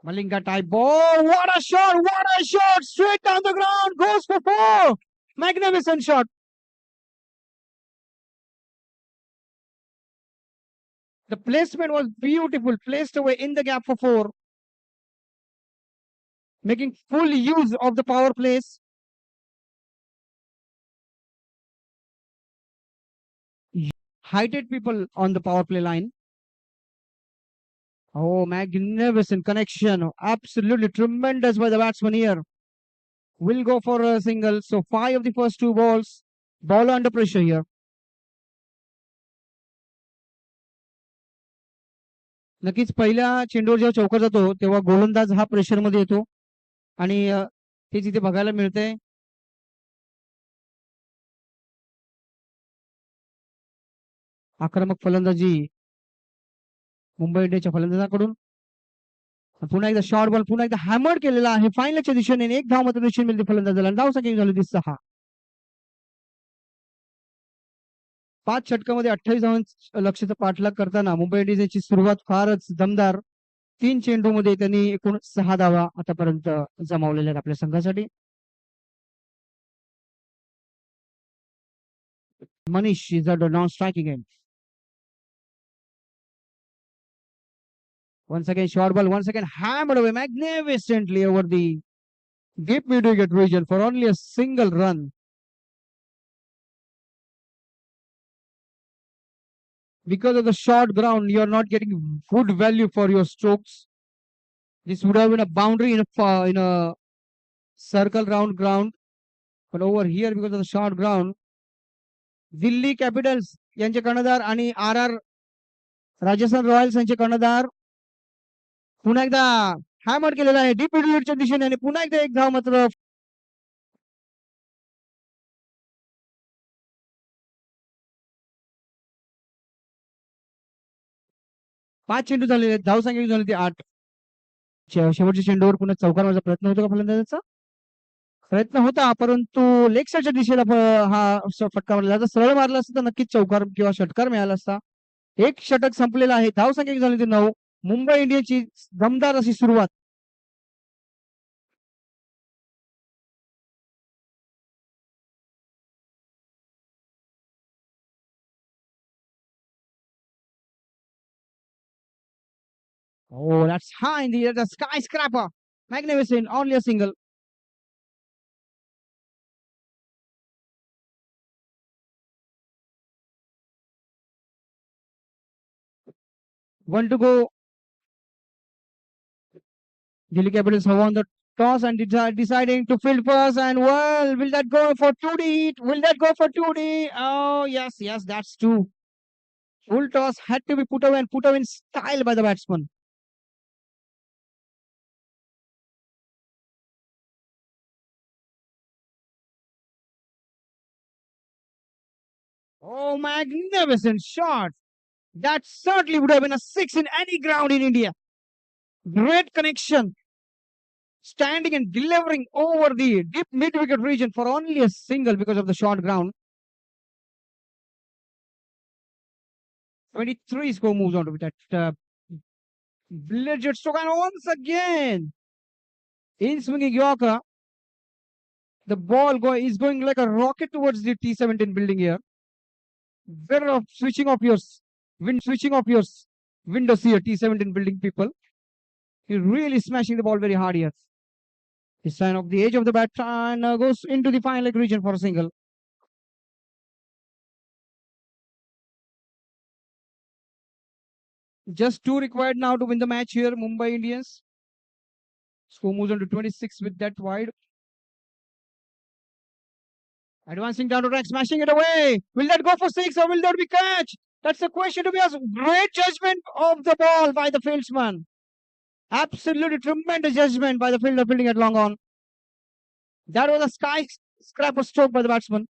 Malinga type ball. What a shot! What a shot! Straight down the ground. Goes for four. Magnificent shot. The placement was beautiful. Placed away in the gap for four. Making full use of the power plays. Heighted people on the power play line. Oh, magnificent connection. Absolutely tremendous by the batsman here. Will go for a single. So 5 of the first 2 balls. Ball under pressure here. नक्कीच पहिल्या चेंडूवर जेव्हा चौकार जातो तेव्हा गोलंदाज हा pressure मध्ये येतो आणि ते जिथे बघायला मिळते. आक्रमक फलंदाजी मुंबई इंडियन्सच्या फलंदाजाकडून. पुन्हा एकदा शॉर्ट बॉल पुन्हा एकदा हॅमर केलेला आहे फायनलच्या दिशेने. एक धाव मात्र निश्चित मिळते फलंदाजाला. धाव संख्या झाली ती 6. 5 षटकामध्ये 28 धावांच्या लक्ष्याचा पाठलाग करताना मुंबई इंडियन्सची सुरुवात फारच दमदार. 3 चेंडूमध्ये त्यांनी एकूण 6 धावा आतापर्यंत जमावलेल्या आहेत आपल्या संघासाठी. Manish is at the non-striking end. Once again, short ball. Once again, hammered away magnificently over the deep mid-wicket region for only a single run. Because of the short ground, you are not getting good value for your strokes. This would have been a boundary in a circle round ground, but over here because of the short ground, Delhi Capitals यांचे कर्णधार आणि RR Rajasthan Royals यांचे कर्णधार पुन्हा एकदा hammer केलेला आहे deep मिडविकेटच्या दिशेने आणि पुन्हा एकदा एक धाव मात्र. पाच चेंडू झालेले आहेत. धाव संख्या झाली ती 8. शेवटच्या चेंडूवर पुन्हा चौकार मारण्याचा प्रयत्न होतो का फलंदाजाचा? प्रयत्न होता परंतु लेग साईडच्या दिशेला हा फटका मारला. जर सरळ मारला असता तर नक्कीच चौकार किंवा षटकार मिळाला असता. एक षटक संपलेला आहे. धाव संख्या झाली ती 9. मुंबई इंडियन्सची दमदार अशी सुरुवात. Oh, that's high in the air. The skyscraper. Magnificent. Only a single. One to go. Delhi Capitals have won the toss and deciding to field first. And well, will that go for 2D? Will that go for 2D? Oh, yes, yes, that's 2. Full toss had to be put away and put away in style by the batsman. Oh, magnificent shot. That certainly would have been a 6 in any ground in India. Great connection. Standing and delivering over the deep mid-wicket region for only a single because of the short ground. 23 score moves on to that. Bridget stroke and once again in swinging Yorker. The ball is going like a rocket towards the T17 building here. Better of switching off your windows here, T17 building people. He's really smashing the ball very hard here. His sign of the edge of the bat and goes into the final leg region for a single. Just 2 required now to win the match here, Mumbai Indians. Score moves on to 26 with that wide. Advancing down to track, smashing it away. Will that go for 6 or will that be catch? That's the question to be asked. Great judgment of the ball by the fieldsman. Absolutely tremendous judgment by the fielder fielding at long on. That was a skyscraper stroke by the batsman.